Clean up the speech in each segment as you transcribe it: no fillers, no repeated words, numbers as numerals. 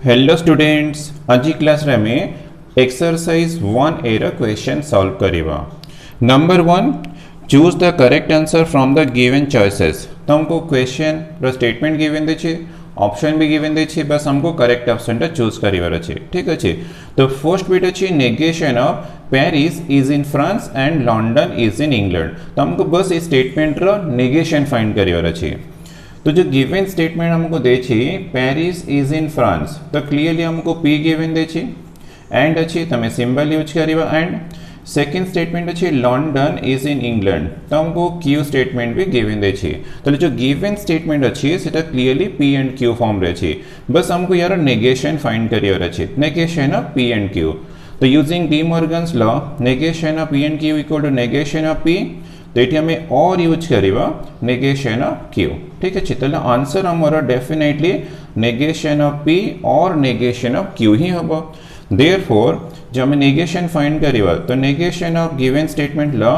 Hello students, आज class रे में एक्सरसाइज 1 ए रा क्वेश्चन सॉल्व करिवा। Number 1, choose the correct answer from the given choices. तो हमको क्वेश्चन रो स्टेटमेंट गिवन दे छे, ऑप्शन भी गिवन दे छे, बस हमको करेक्ट ऑप्शन टा चूज करिवार अछि। ठीक अछि। तो फर्स्ट बिट अछि negation of Paris is in France and London is in England. तो हमको बस इस स्टेटमेंट रो नेगेशन फाइंड करिवार अछि। तो जो गिवन स्टेटमेंट हमको दे छी पेरिस इज इन फ्रांस, तो क्लियरली हमको पी गिवन दे छी एंड अच्छी तमें सिंबल यूज करिवा। एंड सेकंड स्टेटमेंट अच्छी लंदन इज इन इंग्लैंड, तो हमको क्यू स्टेटमेंट भी गिवन दे छी। तो जो गिवन स्टेटमेंट अच्छी सेटा clearly P and Q form रे छी। बस हमको यार नेगेशन फाइंड करिवार अछि, negation of P and Q. तो using De Morgan's law negation of P and Q equal to negation of P, तो ये हमें और यूज करिवा नेगेशन ऑफ क्यू। ठीक है, तो आंसर हमारा डेफिनेटली नेगेशन ऑफ पी और नेगेशन ऑफ क्यू ही होगा। देयरफॉर जब हमें नेगेशन फाइंड करिवा तो नेगेशन ऑफ गिवन स्टेटमेंट ला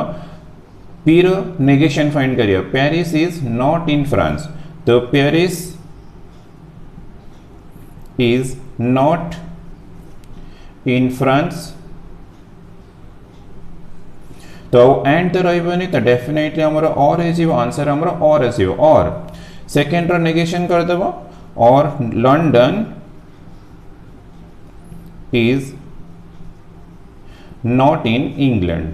पी रो नेगेशन फाइंड करिवा। Paris is not in France, तो Paris is not in France, तो एंड तो रही तो डेफिनेटली हमारा और आंसर हमारा और और सेकेंड रो नेगेशन कर देव और London is not in England.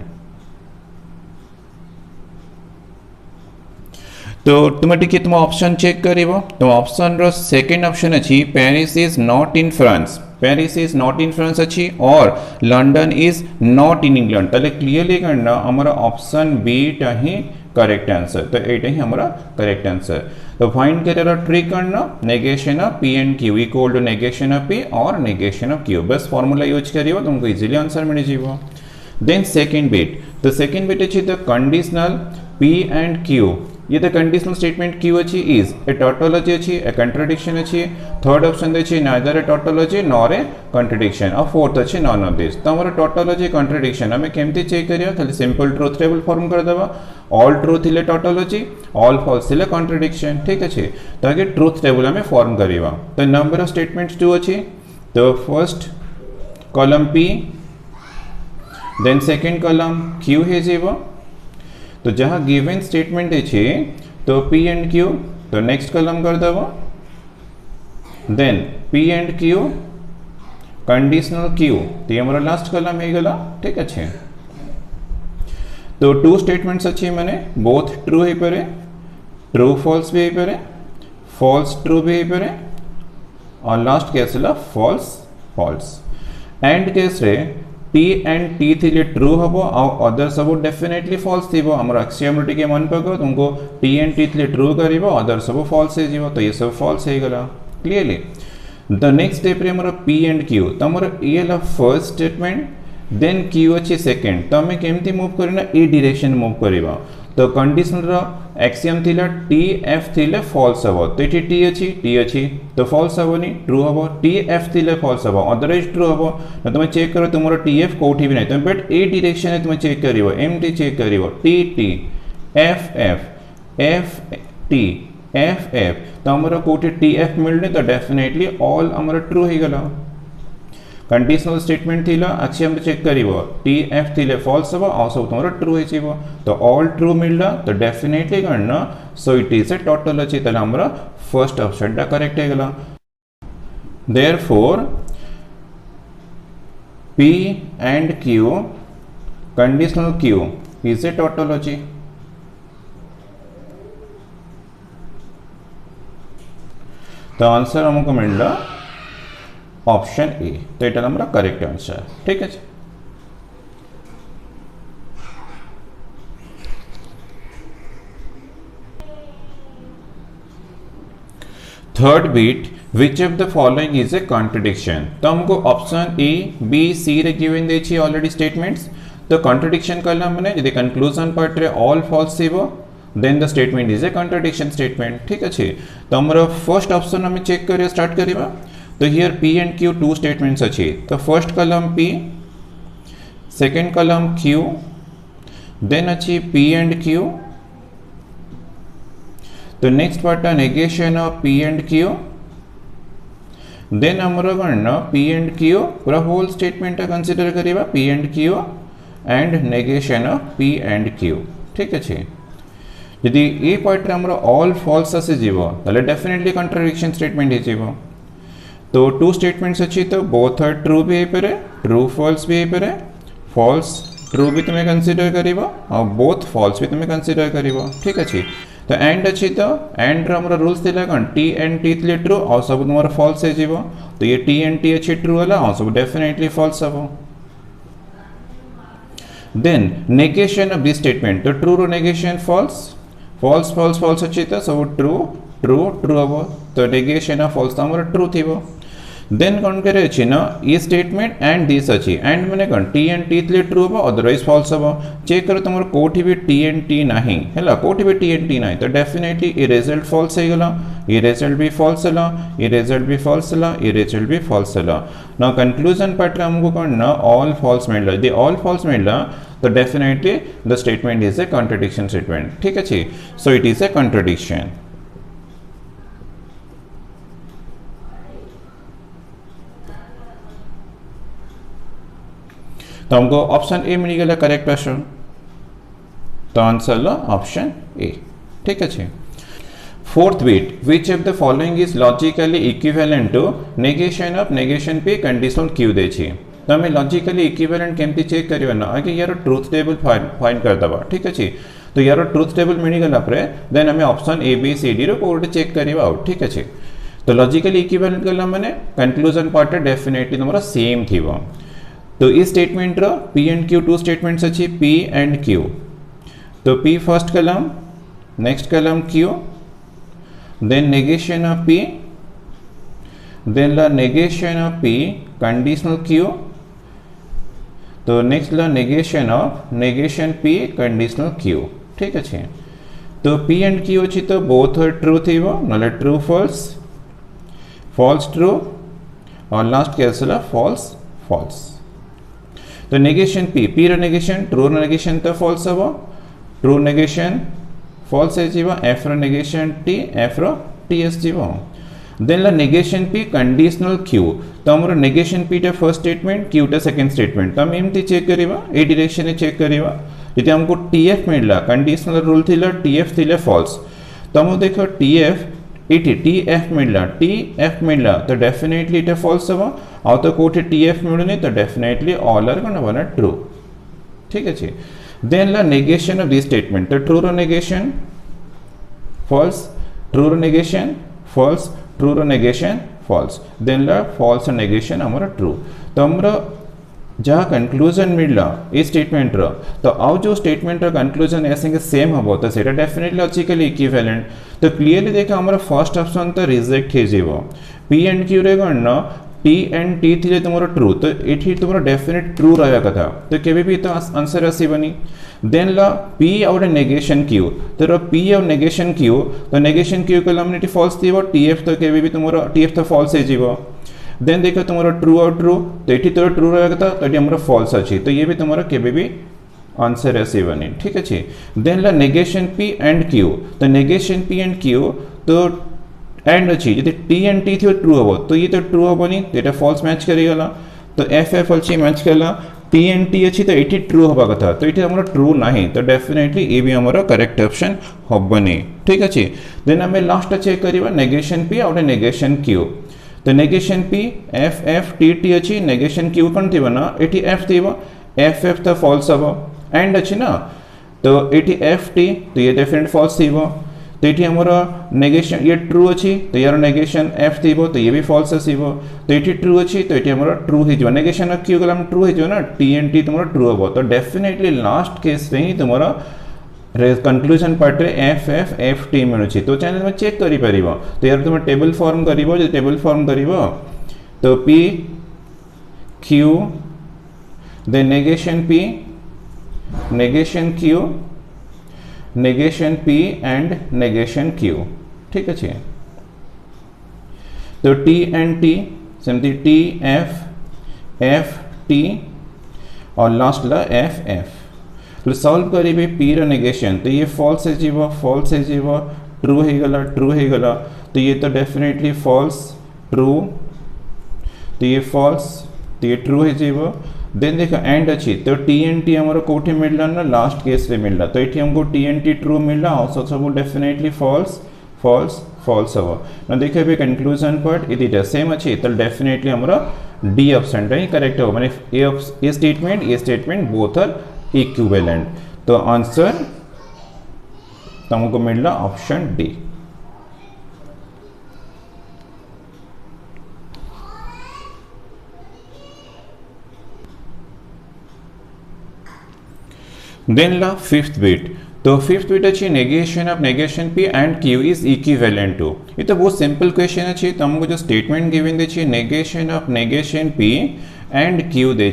तो तुम्हें टिके तुम ऑप्शन चेक करिवो, तो ऑप्शन रो सेकंड ऑप्शन अछि Paris is not in France, Paris is not in France अच्छी और London is not in England. तले क्लियरली करना हमारा ऑप्शन बी टा ही करेक्ट आंसर, तो एटा ही हमारा करेक्ट आंसर। तो फाइंड करियर ट्रिक करना negation of P and Q equal to negation of P और नेगेशन ऑफ क्यू, बस फॉर्मूला यूज करियो तुमको इजीली आंसर मिल जीवो। देन सेकंड बिट, तो सेकंड बिट अछि the conditional P and Q. ये द कंडीशनल स्टेटमेंट क्यू अच्छी इज ए टॉटोलॉजी अच्छी, ए कंट्राडिक्शन अच्छी। थर्ड ऑप्शन देखिए neither a tautology nor a contradiction, और फोर्थ अच्छी नॉन ऑफ दिस। तो हमारा टॉटोलॉजी कंट्राडिक्शन हमें केमती चेक करिया, खाली सिंपल ट्रूथ टेबल फॉर्म कर देवा। ऑल ट्रू थिले टॉटोलॉजी, ऑल फॉल्स थिले कंट्राडिक्शन। ठीक अच्छे, तो आगे ट्रूथ टेबल हमें फॉर्म करिवा। तो नंबर ऑफ स्टेटमेंट्स 2 अच्छी, तो first column P, then second column Q है जीवो। तो जहाँ गिवन स्टेटमेंट है तो पी एंड क्यू, तो नेक्स्ट कॉलम कर देव, then P and Q conditional Q, तो ये हमारा लास्ट कॉलम है गला। ठीक अच्छे, तो 2 स्टेटमेंट्स अच्छे मैंने बोथ ट्रू है पे, ट्रू फॉल्स भी है पे, फॉल्स ट्रू भी है पे, और last case false false. And case रे टी एंड टी थी ट्रू हम और अदर सब डेफिनेटली फॉल्स थी। हमारा एक्सियोमेटिक के मन पकड़ तुमको टी एंड टी थी ट्रू कर अदर सब फॉल्स है, तो ये सब फॉल्स है गला क्लियरली। द नेक्स्ट स्टेप रे हमारा पी एंड क्यू, तो हमारा ये फर्स्ट स्टेटमेंट, देन क्यू अच्छी सेकेंड, तो हमें केमती मूव करना ए डायरेक्शन मूव करवा। तो कंडीशनल एक्सियम थिला टी एफ थिले फॉल्स हम, तो ये टी अच्छी तो फॉल्स हेनी ट्रू हम, टी एफ थिले फॉल्स हम अदरवाइज ट्रू हम। तो तुम चेक करो तुम टी एफ कौटी भी नहीं, तुम बट ए डायरेक्शन तुम चेक कर एमती चेक कर T T F F F T F F, तो हमारा कौटी टी एफ मिलने, तो डेफिनेटली ऑल हमारा ट्रू ही गला। कंडीशनल स्टेटमेंट थिला एक्सियम चेक करिवो टी एफ थिले फॉल्स हम और सब तुम्हारा ट्रू है जीवो, तो ऑल ट्रू मिलला, तो डेफिनेटली करना सो इट इज ए टॉटोलॉजी, तले हमारा फर्स्ट ऑप्शन टा करेक्ट है गला। Therefore P and Q conditional Q is a tautology. तो आंसर हमको मिलला ऑप्शन ए, तो ये हमारा करेक्ट आंसर। ठीक है, third bit which of the following is a contradiction. तो हमको ऑप्शन ए बी सी रे गिवन दे छी ऑलरेडी स्टेटमेंट्स, तो कॉन्ट्रडिक्शन करला मैंने यदि कंक्लूजन पार्ट रे ऑल फॉल्स थीबो then the statement is a contradiction statement. ठीक अच्छे, तो हमारा फर्स्ट ऑप्शन हमें चेक करिए स्टार्ट करिए। तो here P and Q 2 statements अच्छी, तो first column P, second column Q, then अच्छी पी एंड क्यू, तो next part negation of P and Q, देन आमर कौन ना पी एंड क्यू पूरा होल स्टेटमेंट कंसीडर करिबा P and Q and negation of P and Q ठीक अच्छे यदि ये पार्ट रे हमरो ऑल फॉल्स आसी जीवो ताले डेफिनेटली कॉन्ट्राडिक्शन स्टेटमेंट हे जीवो तो टू स्टेटमेंट्स अच्छी तो बोथ आर ट्रू भी हे परे ट्रू फॉल्स भी हे परे फॉल्स ट्रू भी तुम्हें कंसीडर करिवो और बोथ फॉल्स भी तुम्हें कंसीडर करिवो ठीक अच्छे तो एंड अच्छी तो एंड रो हमरो रूल्स थिला कोन टी एंड टी थिले ट्रू और सब तुम्हारा फॉल्स हे जीवो तो ये टी एंड टी अच्छी ट्रू वाला और सब डेफिनेटली फॉल्स हबो then negation of this statement तो ट्रू रो negation false false false false अच्छी तो सब ट्रू ट्रू ट्रू हम तो नेगेशन ऑफ फॉल्स तो हमर ट्रू थीबो देन कौन करे अच्छी ना ये स्टेटमेंट एंड दिस अच्छी एंड मैंने कौन टी एंड टी थिले ट्रू हम अदरवाइज फॉल्स हम चेक करो तुम कोठी भी टी एंड टी नहीं है कोठी भी टी एंड टी नहीं तो डेफिनेटली ये रिजल्ट फॉल्स हो गला ये रिजल्ट भी फॉल्स हला ये रिजल्ट भी फॉल्स हला ये रिजल्ट भी फॉल्स हला ना कंक्लूजन पार्ट रे हमको कौन ना ऑल फॉल्स मिलला दी ऑल फॉल्स मिलला तो definitely the statement is a contradiction statement ठीक अच्छे so it is a contradiction तो हमको ऑप्शन ए मिल गया करेक्ट ऑप्शन तो आंसर लो ऑप्शन ए ठीक अच्छे fourth bit which of the following is logically equivalent to negation of negation पे कंडीशन क्यू दे छी तो हमें लॉजिकली इक्विवेलेंट केमती चेक करियो ना आगे यार ट्रूथ टेबल फाइंड कर दबा ठीक अच्छे तो यार ट्रूथ टेबल मिल गला परे देन हमें option A B C D रो कोड चेक करियो आउट ठीक अच्छे तो लॉजिकली इक्विवेलेंट गला माने कंक्लूजन पार्ट डेफिनेटली तुम्हारा सेम थीबो तो इस स्टेटमेंट रो P and Q two statements अच्छी पी एंड क्यू तो P first column next column Q then negation of P then ला negation of P conditional Q तो नेक्स्ट ला negation of negation P conditional Q ठीक अच्छे तो P and Q अच्छी तो बोथ आर ट्रू थी वो नले ट्रू फॉल्स फॉल्स ट्रू और लास्ट कैसे फॉल्स फॉल्स तो नेगेशन पी रो नेगेशन ट्रू रो नेगेशन तो फॉल्स हबो ट्रू नेगेशन फॉल्स है जीवो एफ रो नेगेशन टी एफ रो टी एस जीवो देन ला नेगेशन पी कंडीशनल क्यू तो हमरो नेगेशन पी टा फर्स्ट स्टेटमेंट क्यू टा सेकंड स्टेटमेंट तो हम एमती चेक करिवा ए डायरेक्शन में चेक करिवा यदि हमको टीएफ मिलला कंडीशनल रूल थिला टीएफ थिले फॉल्स तो हम देखो टीएफ इटी टीएफ मिलला तो डेफिनेटली इट फॉल्स हबो और तो कोठी टीएफ मिलुनी तो डेफिनेटली ऑल आर गोना बना ट्रू ठीक है देन ला नेगेशन ऑफ दिस स्टेटमेंट तो ट्रू रो नेगेशन फॉल्स ट्रू रो नेगेशन फॉल्स ट्रू रो नेगेशन फॉल्स देन ला फॉल्स नेगेशन हमारा ट्रू तो हमरा जहाँ कंक्लूजन मिलला इस स्टेटमेंट रो तो आउ जो स्टेटमेंट रो कंक्लूजन ऐसे सेम हबो तो सेटा डेफिनेटली लॉजिकली इक्विवेलेंट तो क्लियरली देखा हमारा फर्स्ट ऑप्शन तो रिजेक्ट हे जीवो पी एंड क्यू रे गण टी एंड टी थी तुम्हारा ट्रू तो ये तुम्हारा डेफिनेट ट्रू रहा कथा तो केबे भी तो आंसर आसीबनी देन ला पी और नेगेशन क्यू तो पी और नेगेशन क्यू तो नेगेशन क्यू कलमनिटी फॉल्स थी टीएफ तो केबे भी तुम्हारा टीएफ तो फॉल्स है जीवो देन देखो तुम्हारा ट्रू और ट्रू तो ये तो ट्रू रहा कथा तो ये हमारा फॉल्स अच्छी तो ये भी तुम्हारा केबे भी आंसर आसीबनी ठीक अच्छे देन ला नेगेशन पी एंड क्यू तो नेगेशन पी एंड क्यू तो एंड अच्छी यदि टी एंड टी थी ट्रू हम तो ये तो ट्रू हेनी तो ये फॉल्स मैच करीगला तो एफ एफ अच्छी मैच कला टी एंड टी अच्छी तो ये ट्रू हवा कथा तो ये हमारा ट्रू ना तो डेफिनेटली ये भी हमारा करेक्ट ऑप्शन हेनी ठीक अच्छे देन आम लास्ट चेक करवा नेगेशन पी और नेगेशन क्यू तो negation P F F T T अच्छी नेगेशन क्यू कौन थी ना ये एफ थी एफ एफ तो फॉल्स हम एंड अच्छी ना तो ये एफ टी तो ये डेफिनेट फॉल्स थी तो ये हमारा नेगेशन ये ट्रू अच्छी तो यार नेगेशन एफ थी तो ये भी फॉल्स आसो तो ये ट्रू अच्छी तो ये हमारा ट्रू हो नेगेशन ऑफ क्यू गला ट्रू हो ना टी एंड टी तुम्हारा ट्रू हम तो डेफिनेटली लास्ट केस रे ही तुम्हारा कंक्लूजन पार्ट रे एफ एफ एफ टी मिलूँ तो चैनल में चेक करि परिबो तो यार तुम टेबल फॉर्म करिवो जो टेबल फॉर्म करिवो तो P Q they negation P negation Q negation P and negation Q ठीक अच्छे तो टी एंड टी सेमती टी एफ एफ टी और लास्ट ला एफ एफ तो सॉल्व करेंगे पी रो नेगेशन तो ये फॉल्स है ट्रू हो गला तो ये तो डेफिनेटली फॉल्स ट्रू तो ये फॉल्स, तो ये ट्रू हो। देन देख एंड अच्छी तो TNT आमर कौटी मिलला ना लास्ट केस रे मिलला, तो ये हमको TNT ट्रू मिलला, आउ सब डेफिनेटली फॉल्स फॉल्स फॉल्स हम ना। देखिए कंक्लूजन पार्ट ये सेम अच्छी, तो डेफिनेटली हमारा डी ऑप्शन ही करेक्ट हो, मैंने ए स्टेटमेंट बोथ आर इक्विवेलेंट। तो आंसर तुमको मिलला ऑप्शन डी। देन ला फिफ्थ बिट, तो फिफ्थ बिट अच्छी negation of negation P and Q is equivalent to. ये तो बहुत सिंपल क्वेश्चन अच्छी, तुमको जो स्टेटमेंट गिवन दे negation of negation P and Q दे,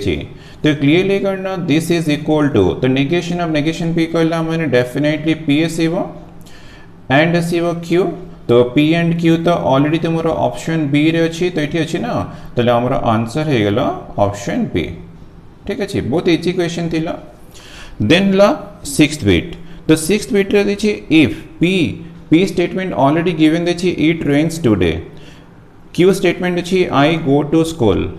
तो क्लियरली करना दिस इज इक्वल टू, तो नेगेशन ऑफ नेगेशन पी करला मैंने डेफिनेटली पी एसीव एंड एसीव क्यू, तो पी एंड क्यू तो ऑलरेडी तुम ऑप्शन बी रे अच्छी, तो ये अच्छी ना, तो हमारा आंसर हो गला ऑप्शन बी। ठीक अच्छे, बहुत इजी क्वेश्चन थी। देन ला सिक्स्थ बिट, तो सिक्स्थ बिट रे देखिए if P statement already given देखिए it rains today, Q statement अच्छी I go to school,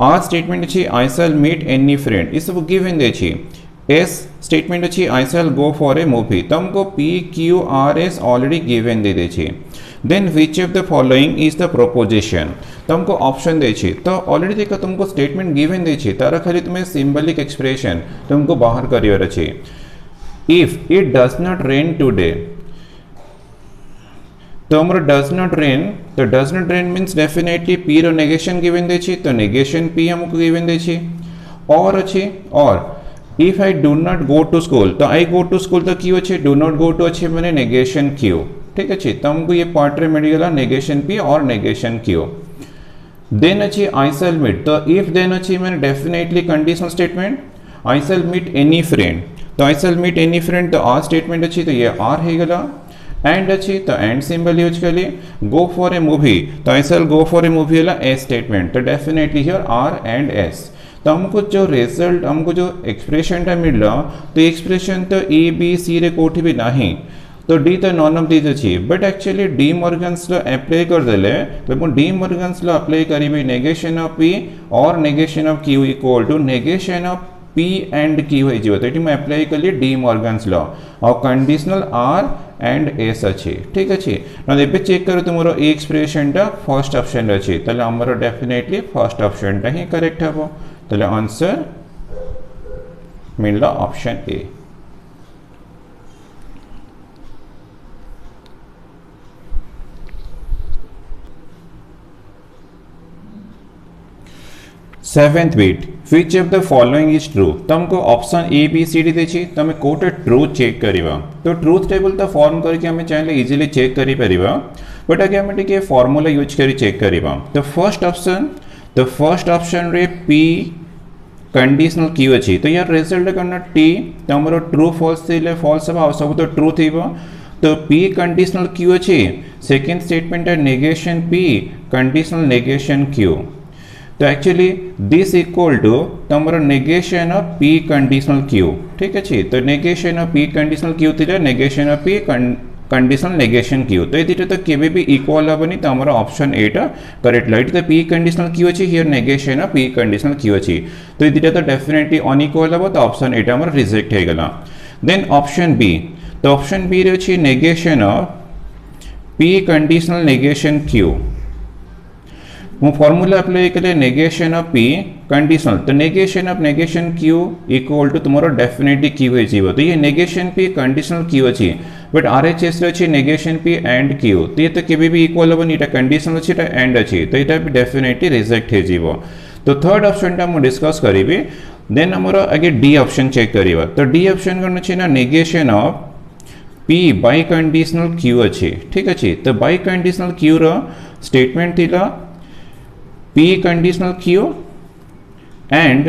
R statement अच्छी I shall meet any friend, ये सब गिवन देखिए। एस स्टेटमेंट अच्छी I shall go for a movie, तो हमको P Q R S already given दे देखिए। Then which of the following is the proposition, तो हमको ऑप्शन देखिए, तो ऑलरेडी देखा तुमको स्टेटमेंट गिवन देखिए, तारा खाली तुम्हें सिंबलिक एक्सप्रेशन तुमको बाहर करियर अच्छे। If it does not rain today, तो हमारा डज नॉट रेन, तो does not rain means definitely P रो नेगेशन गिवन देखिए, तो नेगेशन पी हमको गिवन देखिए। और अच्छे और if I do not go to school, तो आई गो टू स्कूल तो क्यू अच्छे, डू नॉट गो टू अच्छे मैंने नेगेशन क्यू। ठीक अच्छे, तो हमको ये पार्ट रे मिल गया नेगेशन पी और नेगेशन क्यू। देन अच्छी आई शैल मीट, तो इफ देन अच्छी मैंने डेफिनेटली कंडीशनल स्टेटमेंट, आई शैल मीट एनी फ्रेंड, तो I shall meet any friend, तो आर स्टेटमेंट अच्छी, तो ये आर है गला। एंड अच्छी, तो एंड सिंबल यूज कर लिए। गो फॉर ए मूवी, तो I shall go for a movie वाला एस स्टेटमेंट, तो definitely here R and S. तो हमको जो रिजल्ट हमको जो एक्सप्रेशन मिल रहा, तो एक्सप्रेशन तो ए बी सी रे कोठी भी नहीं, तो डी तो नॉन ऑफ दीज अच्छी, but actually De Morgan's law apply कर देले, तो डी मॉर्गन्स लो अप्लाई करी नेगेशन ऑफ पी और negation of Q equal to negation of P and Q हो जाए, तो ये मैं अप्लाई कर लिए डी मॉर्गन्स लॉ और कंडीशनल आर एंड एस अच्छे। ठीक अच्छे ना, ये चेक करो तुम्हारा ए एक्सप्रेशन फर्स्ट ऑप्शन अच्छे, तो हमारा डेफिनेटली फर्स्ट ऑप्शन ही करेक्ट हम, तो आंसर मिलला option A. Seventh bit, which of the following is true, तुमको option A B C D देखिए, तुम कोटे ट्रूथ चेक करिवा, तो ट्रूथ टेबल तो फॉर्म करके हमें चाहे इजीली चेक करी परिवा, बट आगे हमें टिके फॉर्मूला यूज करी चेक करिवा। तो फर्स्ट ऑप्शन रे पी कंडीशनल क्यू अच्छी, तो यार रिजल्ट करना टी, तो हमारा ट्रू फॉल्स थे फॉल्स अब सब तो ट्रू थी, तो पी कंडीशनल क्यू अच्छी। सेकेंड स्टेटमेंट है negation P conditional negation Q, तो एक्चुअली दिस इक्वल टू तो हमारा negation of P conditional Q. ठीक है, तो negation of P conditional Q थी negation of P conditional negation Q, तो ये तो केवे भी इक्वल हेनी, तो हमारा ऑप्शन एटा करेक्ट लाइट, तो पी कंडीशनल क्यू अच्छी here negation of P conditional Q अच्छी, तो ये तो डेफिनेटली अनइक्वल हम, तो ऑप्शन एटा हमारा रिजेक्ट हो गला। देन ऑप्शन बी, तो ऑप्शन बी रे अच्छी negation of P conditional negation Q, હું ફોર્મ્યુલા અપ્લાય કરે નેગેશન ઓફ પી कंडीशनल, तो negation of negation Q equal to तुम्हारा डेफिनेटली क्यू है जीव, तो ये नेगेशन पी कंडीशनल क्यू अच्छी, बट आर एच एस अच्छी नेगेशन पी एंड क्यू, तो ये तो केवे भी इक्वल हेनी, कंडीशनल अच्छी एंड अच्छी, तो यहाँ डेफिनेटली रिजेक्ट है जीव। तो थर्ड ऑप्शन मुझे डिस्कस करी, देन हमारा आगे डी ऑप्शन चेक करिए, तो डी ऑप्शन करना चाहिए ना negation of P biconditional Q अच्छी। ठीक अच्छे, तो बाय कंडीशनल क्यू रो स्टेटमेंट थी P conditional Q and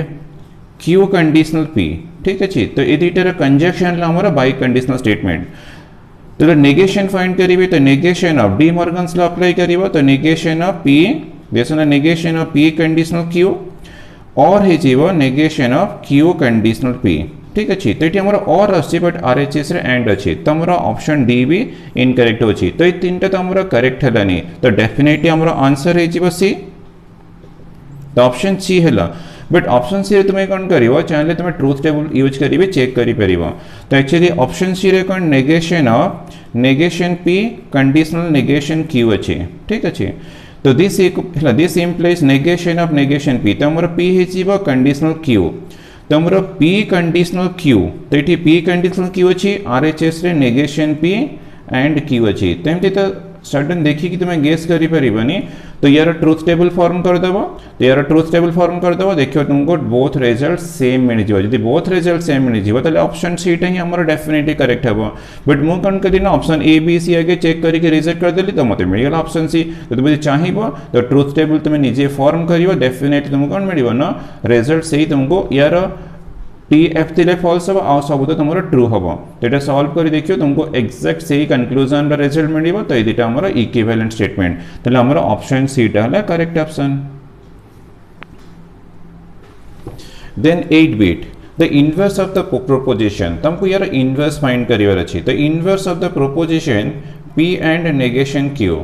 Q conditional P. ठीक अच्छे, तो ये कंजक्शन हमारा बाय कंडीशनल स्टेटमेंट, तो नेगेशन फाइंड करिए, तो negation of De Morgan's law apply करिए, तो नेगेशन ऑफ पी जैसे negation of P conditional Q और है जीव negation of Q conditional P. ठीक अच्छे, तो ये हमारा और अच्छे but R H S and अच्छे, तो हमारा ऑप्शन डी भी इनकरेक्ट अच्छी, तो ये तीन तो हमारा करेक्ट है, तो डेफिनेटली हमारा आंसर है सी। तो ऑप्शन सी है बट ऑप्शन सी तुम कौन कर चाहिए तुम ट्रुथ टेबल यूज करेंगे चेक कर तो एक्चुअली ऑप्शन सी रे कौन negation P conditional negation Q अच्छे ठीक अच्छे तो this implies negation of negation P तो मोर पी हो कंडीशनल क्यू तो मोर पी कंडीशनल क्यू तो ये पी कंडीशनल क्यू अच्छी आरएचएस रे नेगेशन पी एंड क्यू अच्छी तो सडन देखिए तुम्हें गेस करें तो यार ट्रुथ टेबल फॉर्म करदेव तो यार ट्रुथ टेबल फॉर्म करदेव देखिए तुमको बोथ रिजल्ट सेम मिल जाए जब बोथ रिजल्ट सेम मिल जाए ऑप्शन सीटा ही आम डेफिनेटली करेक्ट हे बट मुझे कौन करी ना ऑप्शन ए बी सी आगे चेक करके रिजेक्ट करदेली तो मतलब मिलगला ऑप्शन सी तो तुम चाहिए तो ट्रुथ टेबल तुम निजे फॉर्म कर डेफिनेटली तुमको कौन मिल ना रिजल्ट से ही तुमको यार टी एफ थी फॉल्स हम आ सब तो तुम ट्रू हम तो ये सॉल्व कर देखिए तुमको एक्जाक्ट से ही कंक्लूजन रिजल्ट मिल तो ये आम इक्विवेलेंट स्टेटमेंट तो आम ऑप्शन सीटा है correct option then 8 bit the inverse of the proposition तुमको यार इनवर्स फाइंड करियर अच्छी तो inverse of the proposition P and negation Q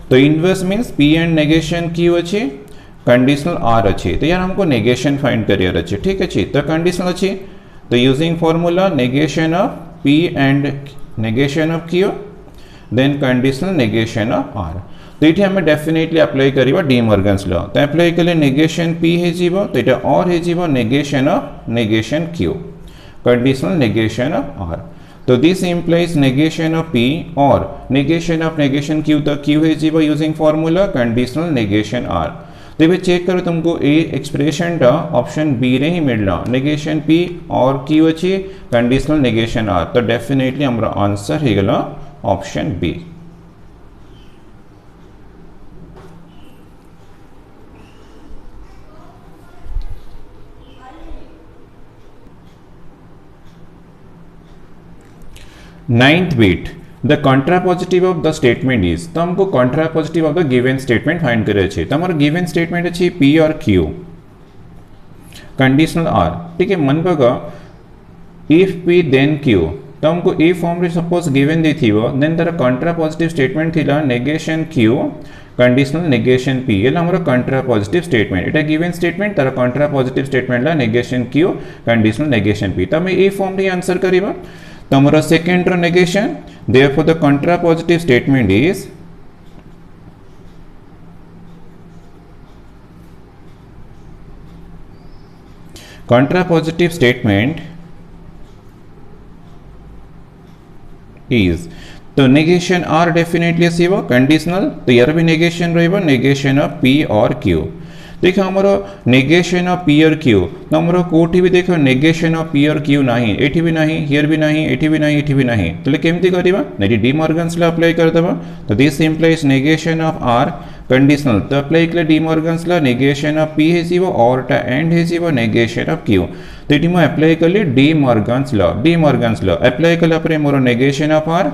तो inverse means P and negation Q अच्छी कंडीशनल आर अच्छी तो यार हमको नेगेशन फाइंड करियर अच्छी ठीक अच्छी तो कंडीशनल अच्छी तो using formula negation of P and negation of Q then conditional negation of R तो ये हमें डेफिनेटली अप्लाई करिबा डी मॉर्गन्स लॉ तो अप्लाई कले नेगेशन पी हे जीवो तो ये और हे जीवो negation of negation Q conditional negation of R तो this implies negation of p or negation of negation q तो q है जीवो using formula conditional negation R तो ये चेक करो तुमको ए एक्सप्रेशन टा ऑप्शन बी रे ही मिलना नेगेशन पी और क्यू अच्छी कंडीशनल नेगेशन आर तो डेफिनेटली हमारा आंसर है गला option B ninth bit the contrapositive of the statement is तो हमको contrapositive of the given statement find करे अच्छे तो हमारा given statement अच्छी P और Q कंडीशनल R ठीक है मन बगा if P then Q तो हमको ए फॉर्म रे सपोज गिवन दी थी वो देन तारा contrapositive statement थिला negation Q conditional negation P ये हमारा contrapositive statement इटा गिवन स्टेटमेंट तारा contrapositive statement ला negation Q conditional negation P तो हमें ए फॉर्म रे आंसर करिबा तो हमारा सेकेंड रो negation therefore the contrapositive statement is contrapositive statement is तो नेगेशन आर डेफिनेटली आसीबो कंडीशनल तो यार भी नेगेशन रहइबो negation of P or Q देखो हमारा negation of P or Q तो हमारा कोठी भी देखो negation of P or Q नहीं एठी भी नहीं हियर भी नहीं एठी भी नहीं एठी भी नहीं तो केमती करबा नेटी डी मॉर्गन्स ला अप्लाई कर देबा तो this implies negation of R conditional तो अप्लाई कर De Morgan's law negation of P हे जीवो और टा एंड हे जीवो नेगेशन ऑफ क्यू तो एटी मैं अप्लाई करली डी मॉर्गन्स लॉ अप्लाई करला परे मोर negation of R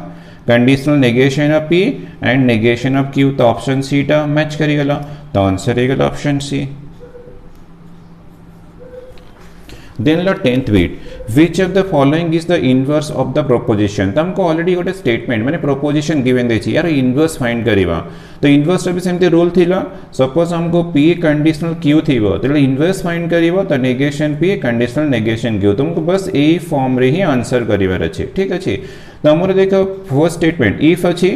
conditional negation of P and negation of Q तो ऑप्शन सी टा मैच करिगला तो आंसर रहेगा ऑप्शन सी देन ला 10th bit which of the following is the inverse of the proposition तो हमको ऑलरेडी गोटे statement माने प्रोपोजिशन गिवन देछि यार इनवर्स फाइंड करिवा तो इनवर्स भी सेमते रूल थिला सपोज हमको p कंडीशनल q थिबो तो इनवर्स फाइंड करिवो तो negation p conditional negation q तुमको बस ए फॉर्म रे ही आंसर करिवार अछि ठीक अछि तो हमर देखो फर्स्ट स्टेटमेंट इफ अछि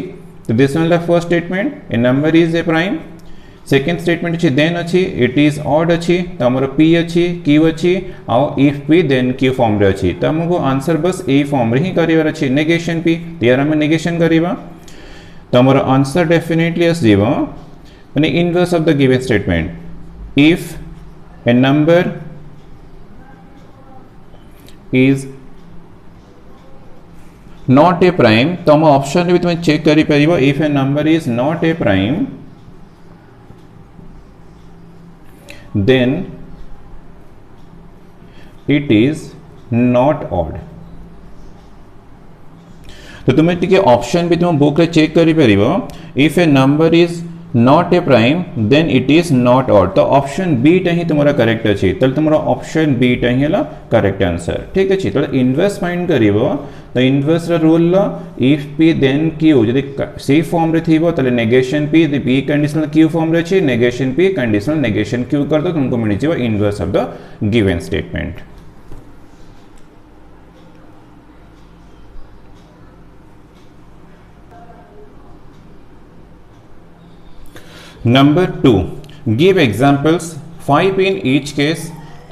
तो दिस वन ला first statement a number is a prime second statement अच्छी देन अच्छी इट इज ऑड अच्छी तो हमारा पी अच्छी क्यू अच्छी आउ if P then Q form रे अच्छी तो हमको आंसर बस ए फॉर्म रे ही करिवार अच्छी नेगेशन पी तो यार हमें नेगेशन करिवा तो हमारा आंसर डेफिनेटली आस जीवो माने inverse of the given statement if a number is not a prime तो हम ऑप्शन भी तुम्हें चेक करि परिबो if a number is not a prime then it is not odd तो तुम्हें टिके ऑप्शन भी तुम बुक रे चेक करि परिबो if a number is not a prime then it is not odd तो ऑप्शन बीटा ही तुम्हारा करेक्ट अच्छी तो तुम्हारा ऑप्शन बीटा ही है करेक्ट आंसर ठीक अच्छे तो इनवर्स फाइंड करिवो तो inverse rule if P then Q यदि सी फॉर्म रे थीबो तले नेगेशन पी यदि पी कंडीशनल क्यू फॉर्म रे अछि negation P conditional negation Q कर दो तुमको मिल जिवो inverse of the given statement. Number 2. Give examples 5 in each case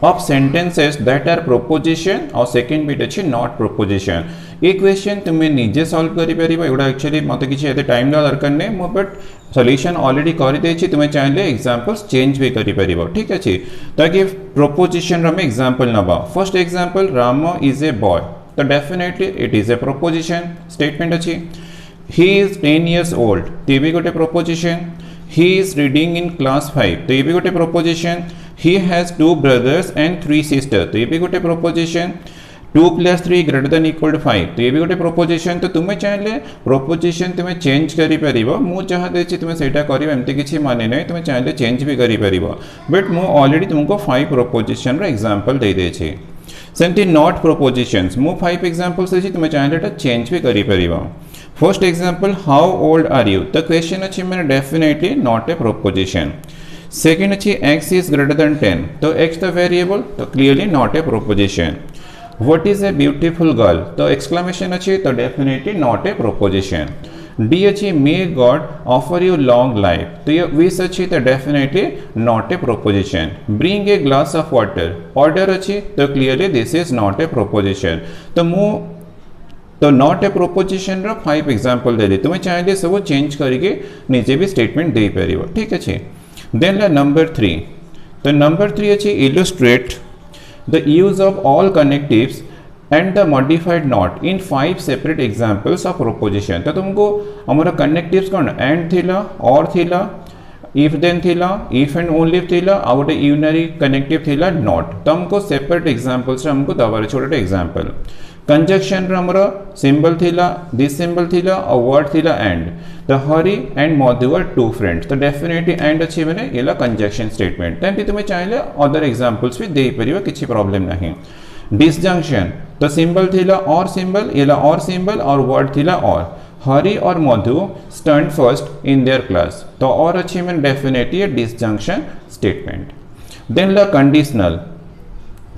of sentences that are proposition और second bit अच्छी not proposition। ये क्वेश्चन तुम्हें निजे सॉल्व करि परिबो एगुडा एक्चुअली मते किछि एते टाइम ला दरकार नै मो बट सॉल्यूशन ऑलरेडी करि देछि तुम्हें चाहिले एग्जांपल्स चेंज भी करि परिबो ठीक अछि ताकि प्रोपोजिशन रे एग्जांपल नबा first example Ram is a boy तो definitely it is a proposition statement अछि ही इज 10 years old ते भी गोटे proposition he is reading in class 5 तो ये भी गोटे proposition he has 2 brothers and 3 sisters तो ये भी गोटे प्रोपोजिशन 2 + 3 > = 5 तो ये भी गोटे प्रोपोजिशन तो तुम्हें चाहे प्रोपोजिशन तुम्हें चेंज करि परिबो मु चाहा देछि तुम्हें सेटा करियो एमती किछि माने नै तुम्हें चाहे चेंज भी करि परिबो बट मु ऑलरेडी तुमको 5 प्रोपोजिशन रे एग्जांपल दे देछि सेमती नॉट प्रोपोजिशंस मु 5 एग्जांपल्स देछि तुम्हें चाहे एटा चेंज भी करि परिबो। First example, how old are you? The question अच्छी मैंने definitely not a proposition. Second अच्छी x is greater than 10. तो x the variable तो clearly not a proposition. What is a beautiful girl? तो exclamation अच्छी तो definitely not a proposition. D अच्छी may God offer you long life. तो ये wish अच्छी तो definitely not a proposition. Bring a glass of water. Order अच्छी तो clearly this is not a proposition. तो मु तो नॉट ए प्रोपोजिशन रो 5 एग्जांपल दे दी तुम्हें चाहे सब चेंज करके नीचे भी स्टेटमेंट दे परिबो ठीक अछि। देन ला नंबर 3 तो नंबर 3 अछि illustrate the use of all connectives and the modified not in 5 separate examples of proposition तो तुमको हमर कनेक्टिव्स कोन एंड थिला और थिला इफ देन थिला इफ एंड ओनली थिला आ गोटे यूनरी कनेक्टिव थिला नॉट तो हमको सेपरेट एग्जांपल्स रे हमको दबार छोटे एग्जांपल कंजक्शन हमरो सिंबल थिला दिस सिंबल थिला और वर्ड थिला and the Hari and Madhu are 2 friends तो डेफिनेटली एंड अच्छी माने एला कंजक्शन स्टेटमेंट तेंती तुम्हें चाहिले अदर एग्जांपल्स भी दे परिबो किछि प्रॉब्लम नहीं। डिसजंक्शन तो सिंबल थिला और सिंबल एला और सिंबल और वर्ड थिला और Hari or Madhu stand first in their class तो और अच्छी माने डेफिनेटली डिसजंक्शन स्टेटमेंट। देन ला कंडीशनल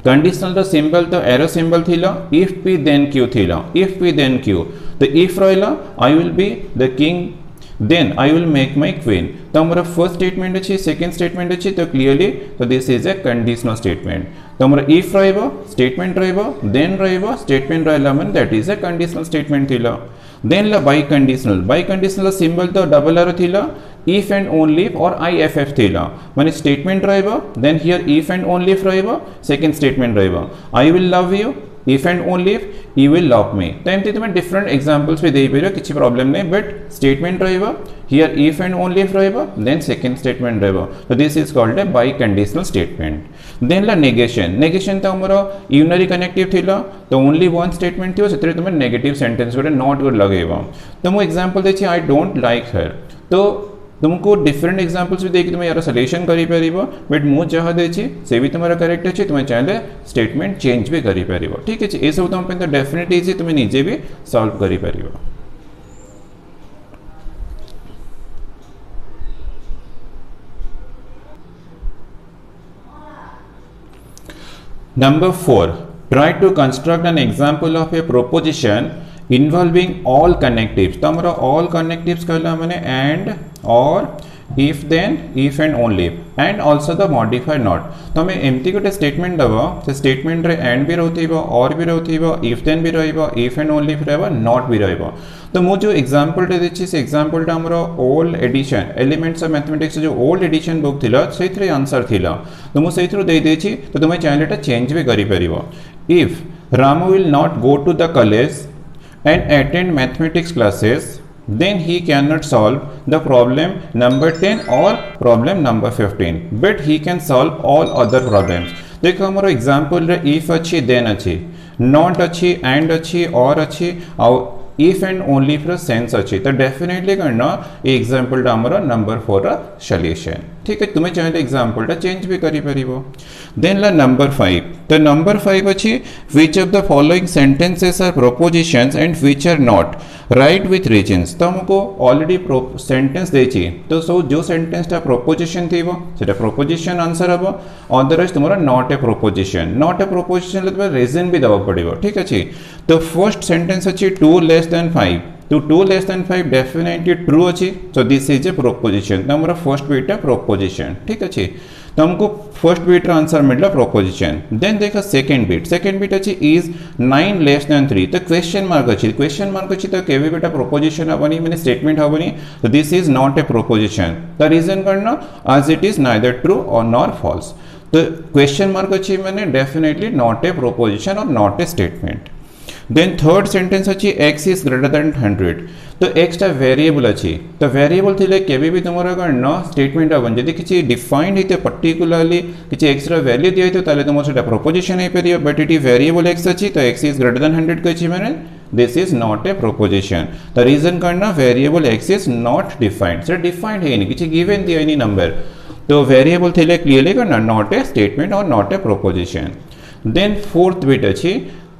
कंडीशनल तो सिंबल तो एरो सिंबल थिला इफ पी देन क्यू थिला इफ पी देन क्यू तो इफ रहिला I will be the king then I will make my queen तो हमरा फर्स्ट स्टेटमेंट अछि सेकंड स्टेटमेंट अछि तो क्लियरली तो this is a conditional statement तो हमरा इफ रहइबो स्टेटमेंट रहइबो देन रहइबो स्टेटमेंट रहला माने that is a conditional statement थिला। देन ला बाय कंडीशनल सिंबल तो डबल एरो थिला if and only or IFF थिला माने स्टेटमेंट रहइबो then here if and only रहइबो सेकंड स्टेटमेंट रहइबो I will love you if and only if you will love me तो एमती तुम्हें डिफरेंट एग्जांपल्स भी दे परियो किछि प्रॉब्लम नै बट स्टेटमेंट रहइबो here if and only if रहइबो देन सेकंड स्टेटमेंट रहइबो तो this is called a biconditional statement. Then ला नेगेशन तो हमरो यूनरी कनेक्टिव थिला तो ओनली वन स्टेटमेंट थियो सेतरे तुम्हें नेगेटिव सेंटेंस गोटे नॉट गुड लगेबो तो मु एग्जांपल देछि आई डोंट लाइक हर तो तुमको डिफरेंट एग्जांपल्स भी देखि तुम यार सॉल्यूशन करि परिबो बट मु जहा देछि से भी तुम्हारा करेक्ट अछि तुम चाहे स्टेटमेंट चेंज भी करि परिबो ठीक अछि ए सब तुम पे तो डेफिनेटली इजी तुम निजे भी सॉल्व करि परिबो। Number 4 try to construct an example of a proposition involving all connectives तो हमारा all connectives कहला माने and or if then if and only and also the modified not तो हमें एमती गोटे स्टेटमेंट दबो से स्टेटमेंट रे and भी रहथिबो और भी रहथिबो if then भी रहइबो if and only भी रहइबो not भी रहइबो तो मु जो एग्जांपल दे देछि से एग्जांपल टा हमरो old edition elements of mathematics जो ओल्ड एडिशन बुक थिला सेथरे आंसर थिला तो मु सेथरो दे देछि तो तुमे चाहेलेटा चेंज भी करि परिबो if Ramu will not go to the college and attend mathematics classes then he cannot solve the problem number 10 or problem number 15 but he can solve all other problems देखो हमरो एग्जांपल रे if अछि then अछि not अछि and अछि or अछि if and only for sense अच्छी तो डेफिनेटली करना ये एग्जांपल आमर नंबर 4 सॉल्यूशन ठीक है तुम्हें चाहिए एग्जांपल चेंज भी करि परिबो देन ला नंबर 5 तो नंबर 5 अच्छी which of the following sentences are propositions and which are not write with reasons तो हमको ऑलरेडी सेंटेंस देछि तो सो जो सेंटेंस ता प्रोपोजिशन थिबो सेटा प्रोपोजिशन आंसर हबो अदरवाइज तुम्हारा नॉट ए प्रोपोजिशन ले तुम्हें रीजन भी दबा पड़िबो ठीक अछि तो फर्स्ट सेंटेंस अच्छी 2 लेस देन 5 तो 2 लेस देन 5 डेफिनेटली ट्रू अच्छी so this is a proposition तो हमारा फर्स्ट बीट है प्रोपोजिशन ठीक अच्छी तो हमको फर्स्ट बीट आंसर मिलला प्रोपोजिशन देन देखा सेकंड बीट अच्छी इज 9 लेस देन 3 तो क्वेश्चन मार्क अच्छी तो केवी बेटा प्रोपोजिशन हबनी माने स्टेटमेंट हबनी तो this is not a proposition the reason करना as it is neither true or nor false तो क्वेश्चन मार्क अच्छी मैंने डेफिनेटली नॉट ए प्रोपोजिशन और not a statement then third sentence अच्छी x इज ग्रेटर देन 100 तो x टा variable अच्छी तो वेरिएबल थिले केबे भी तुमरा करना स्टेटमेंट हबन जदि किछि डिफाइंड हिते पर्टिकुलरली किछि x रा वैल्यू दिया तो ताले तुमरा सेटा प्रोपोजिशन हे परियो but it is variable x अच्छी तो x इज ग्रेटर देन 100 कछि माने this is not a proposition the reason करना variable x is not defined so defined है नहीं किछि गिवन दिया एनी नंबर तो वेरिएबल थिले क्लियरली करना नॉट ए स्टेटमेंट और not a proposition then fourth bit अच्छी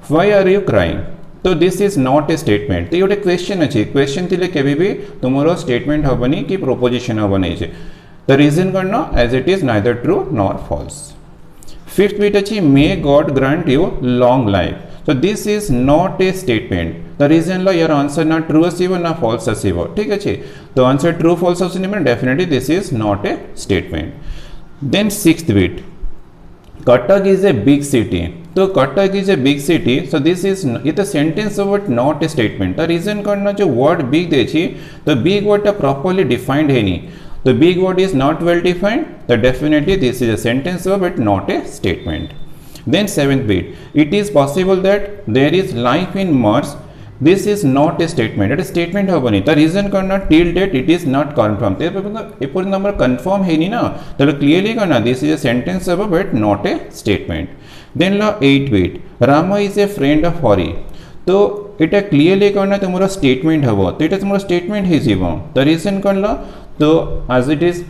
why are you crying तो this is not a statement तो ये क्वेश्चन अच्छी क्वेश्चन थिले केबे भी तुमरो स्टेटमेंट हबनी कि प्रोपोजिशन हबनी छे द रीजन करना as it is neither true nor false fifth bit अच्छी may God grant you long life तो this is not a statement the reason ला यार आंसर ना ट्रू आसीबो ना फॉल्स आसीबो ठीक अछि तो आंसर ट्रू फॉल्स आसीने में definitely this is not a statement then sixth bit Cuttack is a big city. तो Cuttack is a big city. So this is it a sentence but not a statement. The reason करना जो word big देची तो big word properly defined है नहीं. The big word is not well defined. So definitely this is a sentence but not a statement. Then seventh bit. It is possible that there is life in Mars. This is not a statement. It is statement होगा The reason करना till date it is not confirmed. तो ये पूरी number confirm है नहीं ना तो clearly करना this is a sentence होगा but not a statement. Then La 8 bit. Rama is a friend of Hori. तो इटा clearly करना तुम्हारा statement होगा तो इटा तुम्हारा statement ही जीवो. The reason करना तो as it is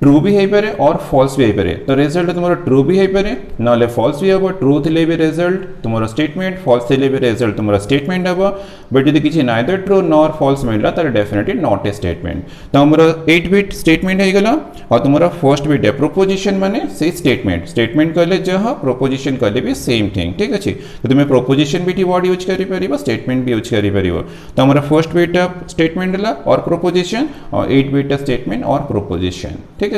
ट्रू भी है पारे और फॉल्स भी है पारे तो रिजल्ट तुम्हारा ट्रू भी है पारे नाले फॉल्स भी हबो ट्रू थिले भी रिजल्ट तुम्हारा स्टेटमेंट फॉल्स थिले भी रिजल्ट तुम्हारा स्टेटमेंट हबो बट यदि किछि नाइदर ट्रू नॉर फॉल्स मिलला त डेफिनेटली नॉट ए स्टेटमेंट तो हमरा 8 बिट स्टेटमेंट है गला और तुम्हारा फर्स्ट बिट है प्रोपोजिशन माने से स्टेटमेंट कहले जह प्रोपोजिशन कहले भी सेम थिंग ठीक अछि तो तुमे प्रोपोजिशन भी वर्ड यूज करि परिबो स्टेटमेंट भी यूज करि परिबो तो हमरा फर्स्ट बिट स्टेटमेंट ला और प्रोपोजिशन और 8 बिट स्टेटमेंट और प्रोपोजिशन ठीक है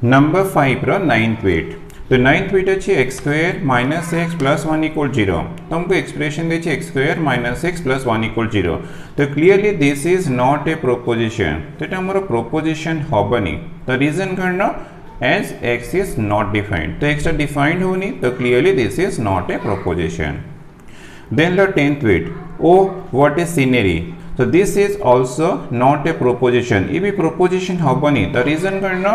नंबर 5 रो 9th बिट तो 9th बिट अच्छी x square minus x plus 1 equal 0 तो हमको एक्सप्रेशन देछि x square minus x plus 1 equal 0 तो clearly this is not a proposition तो एटा हमरो प्रोपोजिशन होबनी तो रीजन करना as x is not defined तो x डिफाइंड होनी तो clearly this is not a proposition then the 10th bit oh what is scenery so this is also not a proposition ये भी proposition होबनी the reason करना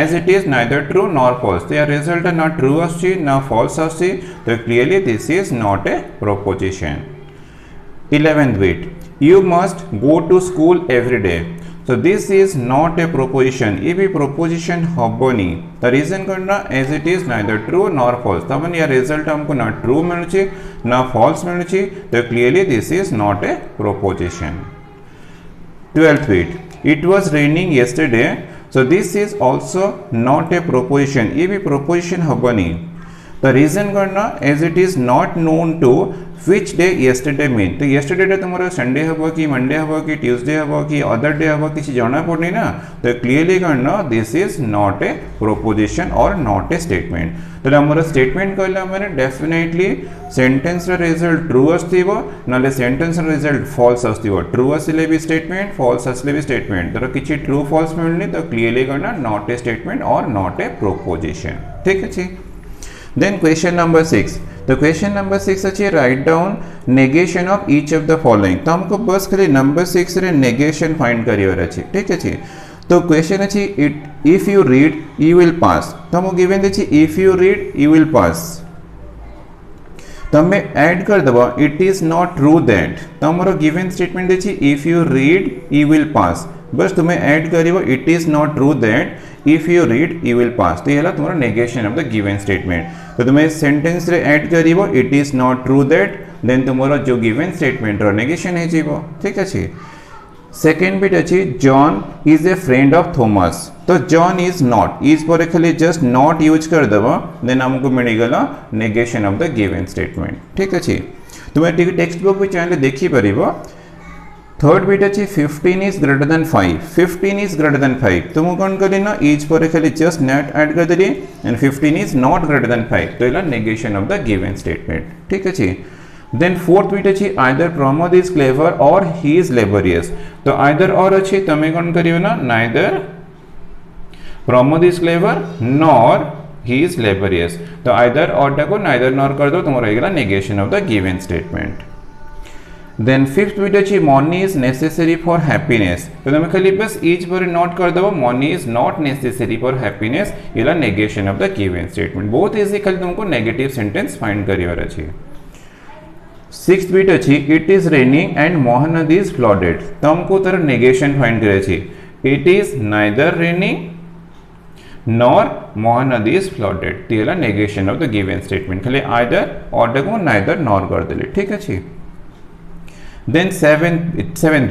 as it is neither true nor false तो यार result ना true आसी ना false आसी तो clearly this is not a proposition 11th bit you must go to school every day so this is not a proposition ये भी proposition होबनी the reason करना as it is neither true nor false तब यार result हमको ना true मिलुची ना false मिलुची तो clearly this is not a proposition 12th bit it was raining yesterday so this is also not a proposition ये भी proposition होबनी the reason करना as it is not known to which day yesterday mean तो yesterday day तुम्हारा Sunday हबो कि Monday हबो कि Tuesday हबो कि अदर डे हबो किसी जाना पड़नी ना तो क्लियरली करना this is not a proposition और नॉट ए स्टेटमेंट तो हमारा स्टेटमेंट कहला माने डेफिनेटली सेंटेंस रा रिजल्ट ट्रू आस्थिबो नाले सेंटेंस रा रिजल्ट फॉल्स आस्थिबो ट्रू आसिले भी स्टेटमेंट फॉल्स आसिले भी स्टेटमेंट तो किछि ट्रू फॉल्स मिलनी तो क्लियरली करना नॉट ए स्टेटमेंट और नॉट ए प्रोपोजिशन ठीक अछि then question number 6 तो क्वेश्चन नंबर 6 अच्छे write down negation of each of the following तो हमको बस खाली नंबर 6 रे नेगेशन फाइंड करियर अच्छे ठीक है तो क्वेश्चन अच्छी it if you read you will pass, तो हमको गिवन देछि if you read you will pass, तो हमें ऐड कर दबा it is not true that, तो हमारा गिवन स्टेटमेंट देछि if you read you will pass, बस तुम्हें ऐड करिवो it is not true that if you read you will pass, तो ये तुम्हारा negation of the given statement. तो तुम्हें सेंटेंस रे ऐड करिवो it is not true that, then तुम्हारा जो गिवन स्टेटमेंट रो नेगेशन है जीवो, ठीक अछि। सेकेंड बिट अच्छी John is a friend of Thomas, तो जॉन इज नॉट, इज पर खाली जस्ट नॉट यूज कर दबा, देन हमको मिलगला negation of the given statement, ठीक अच्छे। तुम्हें टेक्स्ट बुक भी चाहे देखी पारिबो। थर्ड बिट अच्छी 15 is greater than 5, 15 is greater than 5, तो मुझे कौन करी ना इज पर खाली जस्ट नेट ऐड कर दिली and 15 is not greater than 5, तो ये negation of the given statement, ठीक अच्छे। देन फोर्थ बिट अच्छी either Pramod is clever or he is laborious, तो आइदर और अच्छी तमें कौन करियो ना neither Pramod is clever nor he is laborious, तो आइदर और टाको नाइदर नॉर कर दो, तुम्हारा रहेगा negation of the given statement. Then fifth bit अच्छी money is necessary for happiness, तो तुम्हें खाली बस इज पर नॉट कर दो money is not necessary for happiness, ये negation of the given statement. बहुत इजी, खाली तुमको नेगेटिव सेंटेंस फाइंड करिवर अच्छी। सिक्स्थ बिट अच्छी it is raining and Mahanadi is flooded, तो हमको तरह नेगेशन फाइंड करे छी it is neither raining nor Mahanadi is flooded, तो ये negation of the given statement, खाली आइदर और को नाइदर नॉर कर दिले, ठीक अच्छी। देन सेवेंथ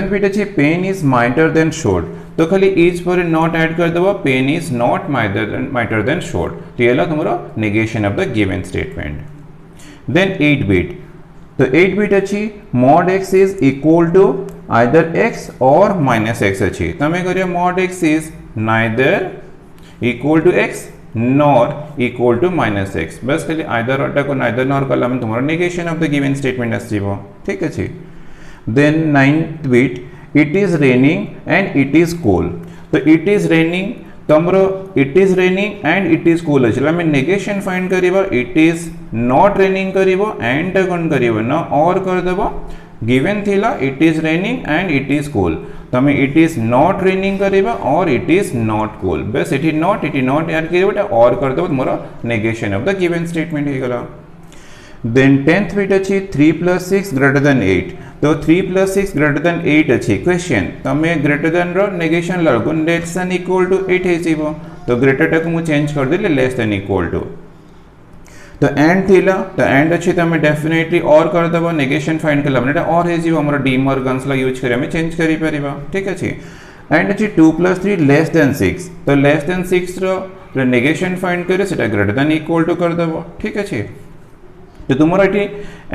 बिट अच्छी pen is mightier than sword, तो खाली इज पर नॉट ऐड कर दो pen is not mightier than sword, तो ये तुम्हारा negation of the given statement. Then 8 bit, तो 8 बिट अच्छी mod x is equal to either x or minus x अच्छी, तो हमें करिए mod x is neither equal to x nor equal to minus x, बस खाली आइदर और को नाइदर नॉर कल तुम्हारा negation of the given statement आसीबो, ठीक अच्छे। Then 9th bit it is raining and it is cool, तो इट इज रेनिंग तो हमरो it is raining and it is cool अच्छे, हमें नेगेशन फाइंड करिबो इट इज नॉट रेनिंग करिबो एंड कौन करिबो ना और कर देबो, गिवन थिला it is raining and it is cool, तो हमें इट इज नॉट रेनिंग करिबो और इट इज नॉट कूल, बस इट इज नॉट यार करिबो और कर देबो तुम्हारा negation of the given statement हे गला। देन 10th बिट अच्छी 3 + 6 ग्रेटर देन 8, तो 3 + 6 ग्रेटर देन 8 अच्छी क्वेश्चन, तो हमें ग्रेटर देन रो नेगेशन लगो लेस देन इक्वल टू 8 है जीवो, तो ग्रेटर टक मु चेंज कर दिले लेस देन इक्वल टू, तो एंड थिला तो एंड अच्छी तो हमें डेफिनेटली और कर दबो नेगेशन फाइंड कर लबने और है जीवो हमरा डी मॉर्गन्स ला यूज करे हमें चेंज करी परिबा, ठीक अछि। एंड अच्छी 2 + 3 लेस देन 6, तो लेस देन 6 रो नेगेशन फाइंड करे सेटा ग्रेटर देन इक्वल टू कर दबो, ठीक अछि। तो तुम्हारा ये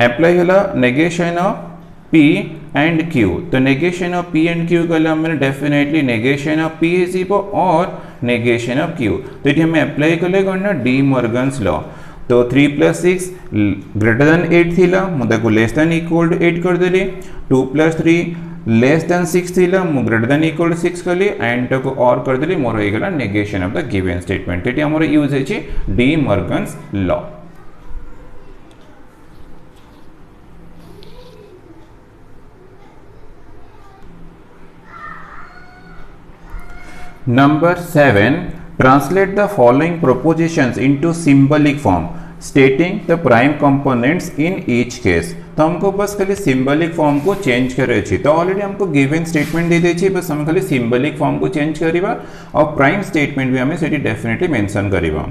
अप्लाई होला negation of P and Q, तो negation of P and Q कल हमने डेफिनेटली नेगेशन ऑफ P है जीवो और नेगेशन ऑफ Q, तो ये हमें अप्लाई करले करना डी मॉर्गन्स लॉ, तो 3 + 6 ग्रेटर देन 8 थिला मुझे को लेस देन इक्वल टू 8 कर देली, 2 + 3 लेस देन 6 थिला मु ग्रेटर देन इक्वल टू 6 करली एंड को और कर देली मोर होइगला negation of the given statement, एटी हमर यूज है छी De Morgan's law. Number 7, translate the following propositions into symbolic form stating the prime components in each case, तो हमको बस खाली सिंबलिक फॉर्म को चेंज करे छी, तो ऑलरेडी हमको गिवन स्टेटमेंट दे दे छी, बस हम खाली सिंबलिक फॉर्म को चेंज करिबा और प्राइम स्टेटमेंट भी हमें सेठी डेफिनेटली मेंशन करिबा।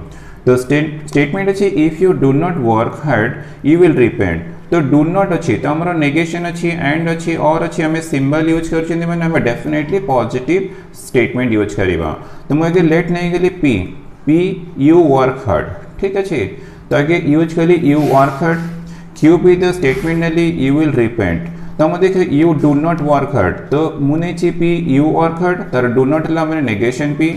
तो स्टेटमेंट अछि if you do not work hard you will repent, तो डू नॉट अच्छी तो हमारा नेगेशन अच्छी एंड अच्छी और अच्छी हमें सिंबल यूज कर मैंने हमें डेफिनेटली पॉजिटिव स्टेटमेंट यूज करिबा, तो मुझे लेट नहीं गली पी यू वर्क हार्ड, ठीक अच्छे, तो आगे यूज करी you work hard, Q P the statement नली यू विल रिपेंट, तो हम देख you do not work hard, तो मुने ची पी यू वर्क हार्ड तर डू नॉट ला मैंने नेगेशन पी,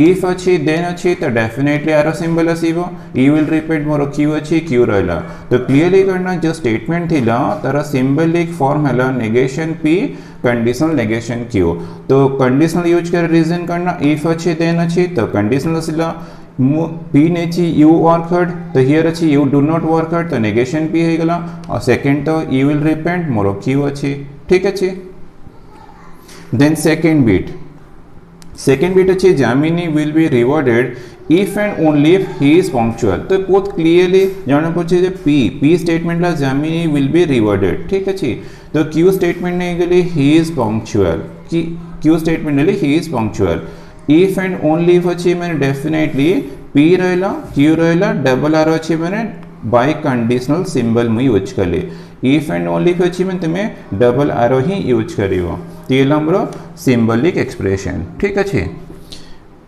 इफ अच्छी देन अच्छी तो डेफिनेटली आरो सिंबल आसीबो, यू विल रिपीट मोर क्यू अच्छी क्यू रहला, तो क्लियरली करना जो स्टेटमेंट थिला तार सिंबलिक फॉर्म हला negation P conditional negation Q, तो कंडीशनल यूज कर रीजन करना इफ अच्छी देन अच्छी तो कंडीशनल आसीला पी नेची यू वर्क हार्ड, तो हियर अच्छी you do not work hard तो नेगेशन पी है गला, और सेकंड तो यू विल रिपेंट मोर क्यू अच्छी, ठीक अच्छी। Then second bit second bit अच्छे Jamini will be rewarded if and only if he is punctual. तो बहुत क्लियरली जाना पड़े P statement Jamini will be rewarded. ठीक अच्छे तो क्यू स्टेटमेंट नहीं गली ही इज पंक्चुअल कि क्यू स्टेटमेंट नहीं he is punctual. If and only if अच्छी मैंने डेफिनेटली पी रहा क्यू रहा डबल आर अच्छी मैंने बाय कंडीशनल सिंबल में यूज कले। इफ एंड ओनली इफ अच्छी मैंने तुम्हें डबल आर ही यूज कर सिंबलिक एक्सप्रेशन। ठीक अच्छे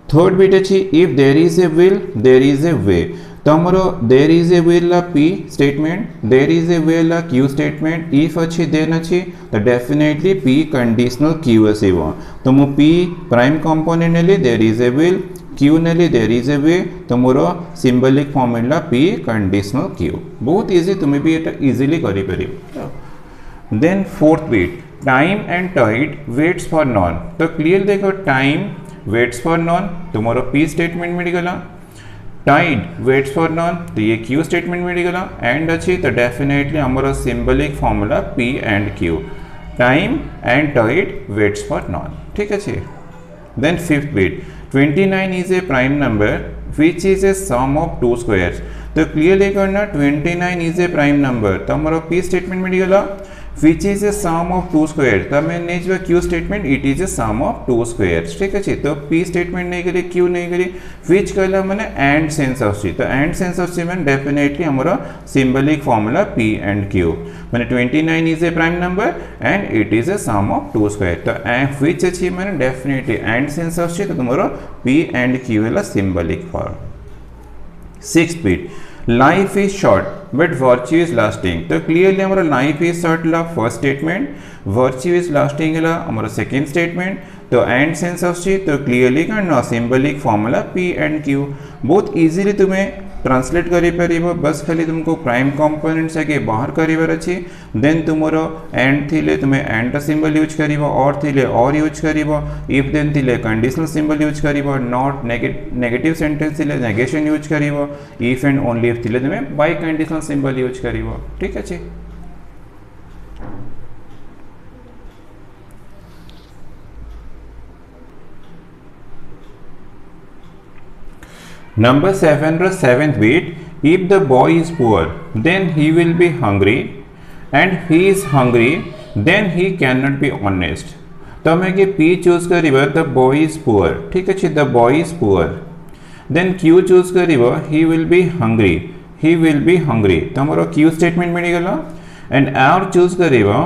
थर्ड बिट अच्छी if there is a will there is a way. तो आमर there is a will P statement there is a way Q statement if अच्छी देन अच्छी तो डेफिनेटली पी कंडीशनल क्यू आसो। तो मु पी प्राइम कंपोनेंट नेली there is a will Q नेली देर इज ए वे तो मोर सिंबलिक फॉर्म है पी कंडीशनल क्यू। बहुत इजी तुम्हें भी ये इजिली कर। Then fourth bit time and tide waits for none. तो क्लियर देखो टाइम वेट्स फॉर नॉन तो मोर P statement मिलगला। Tide waits for none तो ये क्यू स्टेटमेंट मिलगला। एंड अच्छी तो डेफिनेटली आमर symbolic formula P and Q time and tide waits for none. ठीक अच्छे then fifth bit 29 is a prime number which is a sum of two squares। तो clearly करना 29 is a prime number तो हमारा p statement मिल गया which is a sum of two squares। तो मैं next bar q statement it is a sum of two squares। ठीक है तो p स्टेटमेंट नहीं करी q नहीं करी which कहला मैंने and सेंस ऑफ तो and सेंस ऑफ मैंने डेफिनेटली हमारा symbolic formula p and q मैंने 29 is a prime number and it is a sum of two square। तो which अच्छी मैंने डेफिनेटली and सेंस ऑफ तो तुम्हारा p and q है symbolic form. Sixth bit life is short but virtue is lasting. तो clearly हमारा life is short ला first statement virtue is lasting है हमारा सेकेंड स्टेटमेंट। तो एंड सेंस ऑफ तो क्लियरली करना symbolic formula P and Q. बहुत easily तुम्हें ट्रांसलेट कर बस खाली तुमको प्राइम कंपोनेंट्स आगे बाहर कर अच्छी देन तुमर एंड थी तुम्हें एंड सिंबल यूज कर और थी और यूज कर इफ देन थी कंडीशनल सिंबल यूज कर नॉट नेगेटिव सेंटेंस थी नेगेशन यूज कर इफ एंड ओनली इफ थी तुम्हें बाय कंडीशनल सिंबल यूज कर। ठीक अच्छे Number 7 row seventh bit if the boy is poor then he will be hungry and he is hungry then he cannot be honest। तो हमें कि P choose करिबा the boy is poor। ठीक है the boy is poor then Q choose करिबा he will be hungry तो हमारा Q statement मिल गला। एंड R चूज करिबा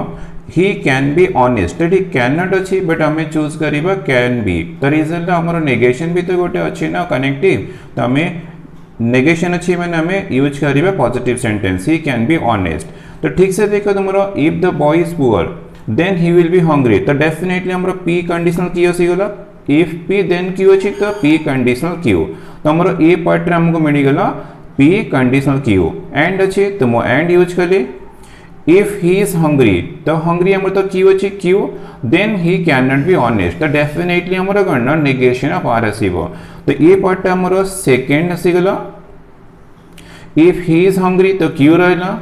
he can be honest तो ठीक cannot अच्छी बट हमें चूज करिबा can be तो रिजल्ट हमारा नेगेशन भी तो गोटे अच्छी ना कनेक्टिव तो हमें नेगेशन अच्छी मैंने हमें यूज करिबा positive sentence he can be honest। तो ठीक से देखो तुम्हारा if the boy is poor then he will be hungry तो डेफिनेटली हमारा P कंडीशनल Q सी गला if P then Q अच्छी तो P कंडीशनल Q तो हमारा ए पार्ट हमको मिल गला P कंडीशनल Q एंड अच्छी तो मो एंड यूज कर ली। If he is hungry तो hungry हमारे तो Q अच्छी Q then he cannot be honest तो डेफिनेटली हमारा करना नेगेशन ऑफ आर आसीबो तो ये पार्ट हमारा second आसीगला। If he is hungry तो Q रहला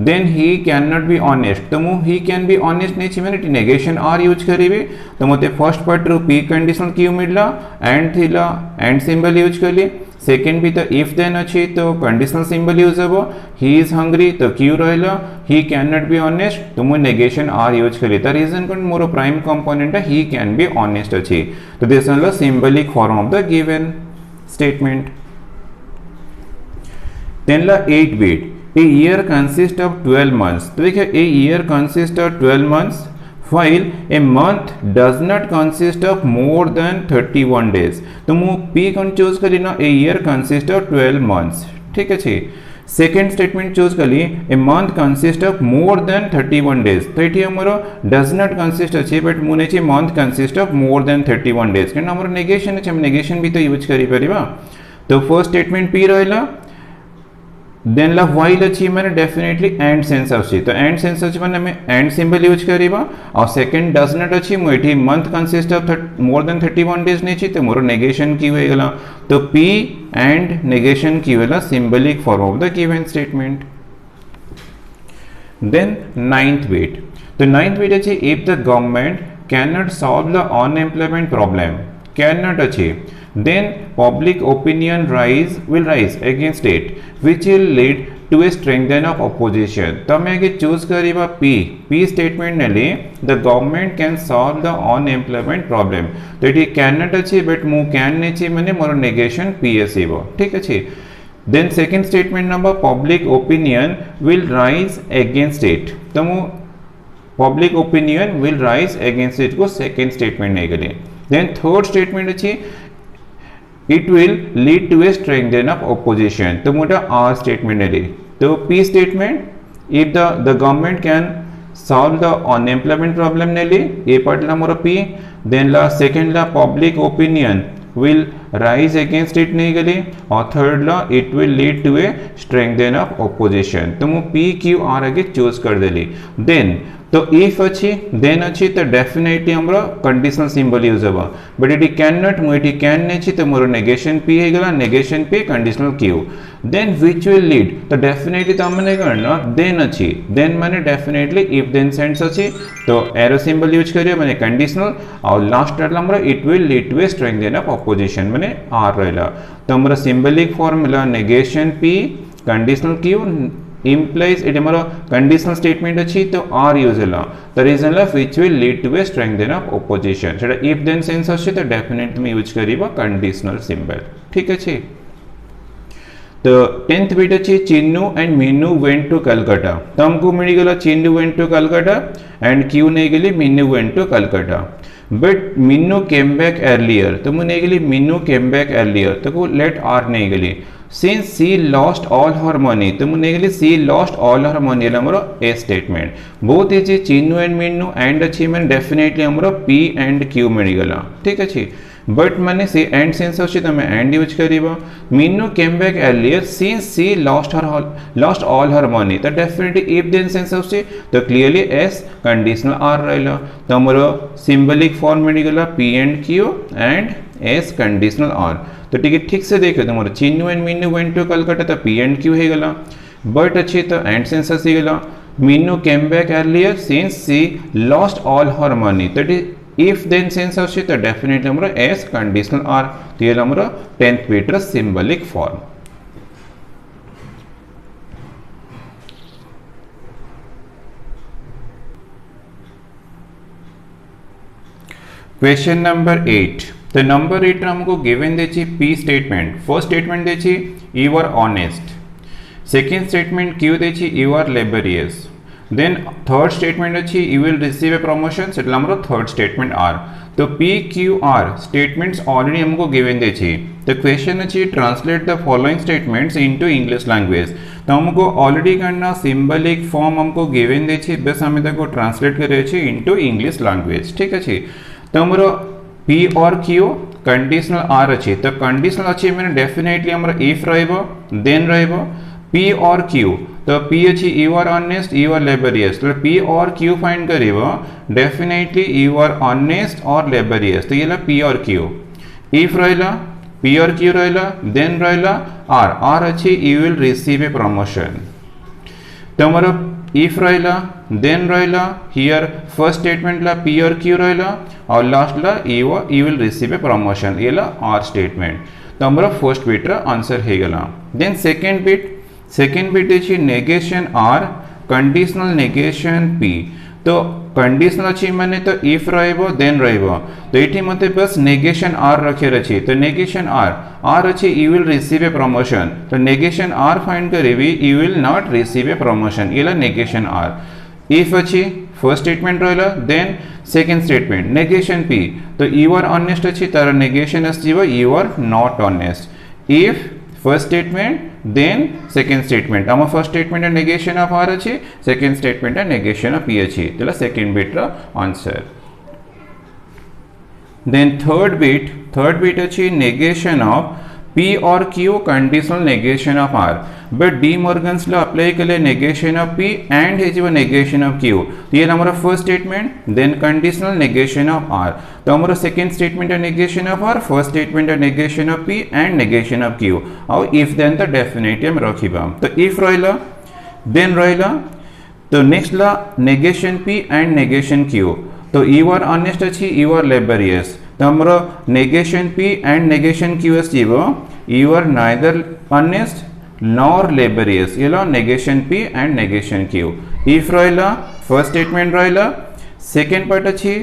then he cannot be honest तो मु he can be honest नहीं छी मैंने नेगेशन आर यूज करीबे तो मते फर्स्ट पार्ट रो P कंडीशनल Q मिलला एंड थिला एंड सिंबल यूज कर ली। सेकेंड भी तो इफ देन अच्छी तो कंडीशनल सिंबल यूज हे ही इज हंग्री तो क्यू रहा he can not be honest तो मुझे नेगेशन आर यूज करी तो रीजन कौन मोर प्राइम कंपोनेंट है ही कैन बी ऑनेस्ट अच्छी तो this is the symbolic form of the given statement. Then ला 8 bit a year consist of 12 months तो देखिए a year consist of 12 months while a month does not consist of more than 31 days तो मु P कौन choose करी ना a year consist of 12 months। ठीक है सेकेंड स्टेटमेंट चूज करी a month consist of more than 31 days तो ये हमरो डज नॉट कंसिस्ट अच्छे बट मुने छि month consist of more than 31 days कारण हमरो नेगेशन है हम नेगेशन भी तो यूज करी परिबा तो फर्स्ट स्टेटमेंट P रहला देन ला व्हाइल अच्छी मैंने डेफिनेटली एंड सेंस अच्छी तो एंड सेंस अच्छी मैंने हमें एंड सिंबल यूज करिबा और सेकंड डज नॉट अच्छी मुझे month consist of more than 31 days नहीं छी तो मोर नेगेशन की होएगला तो P एंड नेगेशन की होएला symbolic form of the given statement. Then ninth bit तो नाइन्थ बिट अच्छी if the government can not solve the unemployment problem can not अच्छी, then public opinion will rise against it, which will lead to a strengthening of opposition. तमे आगे choose करिबा P statement Nelly the government can solve the unemployment problem. तो ये can not अच्छी but मु can नहीं ची मने मोर negation P एसीबो, ठीक अच्छी. Then second statement number public opinion will rise against it. तो मु public opinion will rise against it को second statement नहीं गली. Then third statement अच्छी it will lead to a strengthening of opposition. तो मोटा R statement है. तो P statement if the government can solve the unemployment problem ने ली, ये part ला मोरा P. Then La second La public opinion will rise against it नहीं गली, और third La it will lead to a strengthening of opposition. तो मु P Q R आगे choose कर देली. Then तो if अच्छी then अच्छी तो डेफिनेटली हमरा कंडीशनल सिंबल यूज होगा, बट इट कैन नॉट मु इट कैन नहीं छी तो मोर नेगेशन P हे गला, negation P conditional Q. Then which will lead, तो डेफिनेटली तो हमने करना देन अच्छी, देन माने डेफिनेटली इफ देन सेंस अच्छी तो एरो सिंबल यूज करियो माने कंडीशनल, और लास्ट वाला हमरा it will lead to a strengthening of opposition माने R रहला. तो हमरा symbolic formula negation P conditional Q implies it हमारा conditional statement अच्छी तो R यूज है. The reason of which will lead to a strengthening of opposition. सेटा if then sense अच्छी तो definite में यूज करीबा conditional symbol, ठीक अच्छी. तो 10th bit अच्छी Chinnu and Meenu went to Calcutta. तो हमको मिली गला Chinnu went to Calcutta and Q नहीं गली Meenu went to Calcutta. But Meenu came back earlier. तो मुझे नहीं गली मीनू came back earlier. तो को let R नहीं गली. Since she lost all her money, तो मुझे गली she lost all her money ये हमारा A statement. बहुत ही चीज़ चिन्नू and मीनू and अच्छी मैंने definitely हमारा P and Q मिली गला, ठीक अच्छी. But मैंने से and sense अच्छी तो मैं and यूज करीबा. Meenu came back earlier since she lost all her money. तो definitely if then sense अच्छी तो clearly S conditional R रहेगा. तो हमारा symbolic form मिली गला P and Q and S conditional R. तो ठीक से देखो तुम्हारा Chinnu and Meenu went to Calcutta तो P and Q है गला, बट अच्छी तो एंड सेंस सी गला. Meenu came back earlier since she lost all her money, तो इफ देन सेंस अच्छी तो डेफिनेटली हमारा एस कंडीशनल आर. तो ये हमारा 10th meter symbolic form. Question number 8. तो नंबर 8 हमको गिवन देची P स्टेटमेंट. फर्स्ट स्टेटमेंट देची you are honest, second statement Q देची you are laborious, then third statement अच्छी you will receive a promotion, सेटला हमरो थर्ड स्टेटमेंट R. तो P Q R statements already हमको given देची. तो क्वेश्चन अच्छी translate the following statements into English language. तो हमको ऑलरेडी करना सिंबलिक फॉर्म हमको गिवन देची, बस हमें तक ट्रांसलेट करे छी इनटू इंग्लिश लैंग्वेज, ठीक अच्छी. तो हमरो P और Q कंडीशनल R अच्छी, तो कंडीशनल अच्छी मैंने डेफिनेटली हमारा इफ रहेगा देन रहेगा. P और Q तो P अच्छी you are honest you are laborious, तो P और Q फाइंड करेगा definitely you are honest or laborious. तो ये ला P और Q. इफ रहेला P और Q रहेला देन रहेला R अच्छी you will receive a promotion. तो हमारा इफ रहेला देन रहेला हियर फर्स्ट स्टेटमेंट ला P और Q रहेला और लास्ट ला you will receive a promotion, ये ला R स्टेटमेंट. तो हमारा फर्स्ट बिट रा आंसर है गला. देन सेकेंड बिट अच्छी negation R conditional negation P. तो कंडीशनल अच्छी माने तो इफ रहेबो देन रहेबो, तो ये मते बस नेगेशन R रखे रही. तो नेगेशन R अच्छी you will receive a promotion, तो नेगेशन R फाइंड करेबी you will not receive a promotion, ये ला नेगेशन R. इफ अच्छी फर्स्ट स्टेटमेंट रहेला then second statement negation P. तो यू आर ऑनेस्ट अच्छी तार नेगेशन आसीबो you are not honest. If first statement then second statement आम first statement negation of R अच्छी, second statement negation of P अच्छी, तो second bit रा answer. Then third bit अच्छी नेगेशन ऑफ P और Q conditional negation of R. But De Morgan's law apply कले negation of P and हे जो negation of Q. तो ये हमारा first statement then conditional negation of R. तो हमारा सेकेंड स्टेटमेंट है negation of R, first statement है negation of P and negation of Q. और इफ देन तो डेफिनेटली हम रखिबा. तो इफ रहेला देन रहेला तो नेक्स्ट ला negation P and negation Q. तो यू आर ऑनेस्ट अच्छी यू आर लेबरियस, तो हमरो negation P and negation Q आसीबो you are neither honest nor laborious ये लो negation P and negation Q if रहिला फर्स्ट स्टेटमेंट रहिला सेकेंड पार्ट अछि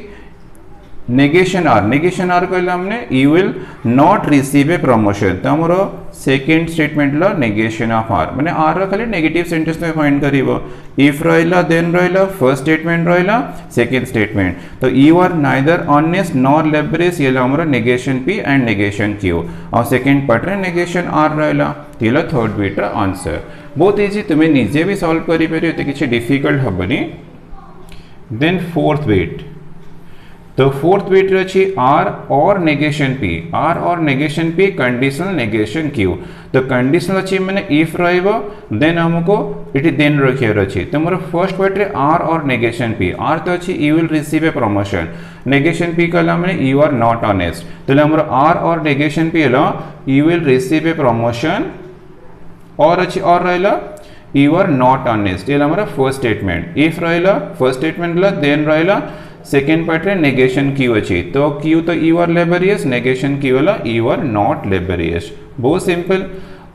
नेगेशन आर कहला हमने you will not receive a promotion तो हमरो सेकेंड स्टेटमेंट ला नेगेशन ऑफ आर माने आर रा खाली नेगेटिव सेंटेंस में फाइंड करिवो इफ रहिला देन रहिला फर्स्ट स्टेटमेंट रहिला सेकेंड स्टेटमेंट तो you are neither honest nor laborious ये हमरो negation P and negation Q और सेकेंड पार्ट रे नेगेशन आर रहिला तिला थर्ड बिट रा आंसर बहुत इजी तुमे निजे भी सॉल्व करि परियो तो किछि डिफिकल्ट हबनी देन फोर्थ बिट तो फोर्थ बिट रही R or negation P conditional negation Q तो कंडीशनल अच्छी मैंने इफ रहिबो देन हमको इटी देन रखियार अच्छी तो मोर फर्स्ट पार्ट रे are or negation P R तो अच्छी you will receive a promotion negation P कहला मैंने यू आर नॉट ऑनेस्ट तो हमर आर और नेगेशन पी ला you will receive a promotion or अच्छी और रहला यू आर नॉट ऑनेस्ट ये हमारा फर्स्ट स्टेटमेंट इफ रहिला फर्स्ट स्टेटमेंट ला देन रहिला सेकेंड पार्ट रे नेगेशन क्यू अच्छी तो क्यू तो you are laborious negation Q वाला यू आर नॉट लेबरियस बहुत सिंपल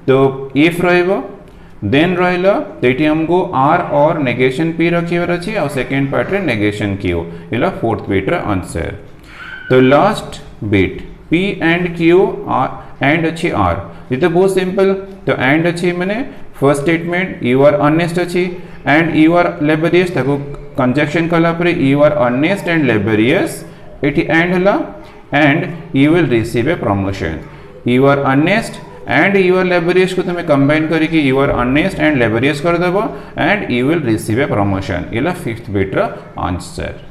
तो इफ रहिबो देन रहिला तो ये हमको आर और नेगेशन पी रखिवर अच्छी और सेकेंड पार्ट रे नेगेशन क्यू इला फोर्थ बिट रे आंसर तो last bit P and Q R and अच्छी आर ये तो बहुत सिंपल तो एंड अच्छी मैंने first statement you are honest अच्छी एंड यू आर लेबरियस ताको कंजक्शन कला पर you are honest and laborious इटी एंड हला and you will receive a promotion you are honest and you are laborious को तुम्हें कंबाइन करके you are honest and laborious कर देबो and you will receive a promotion इला fifth bit रा answer.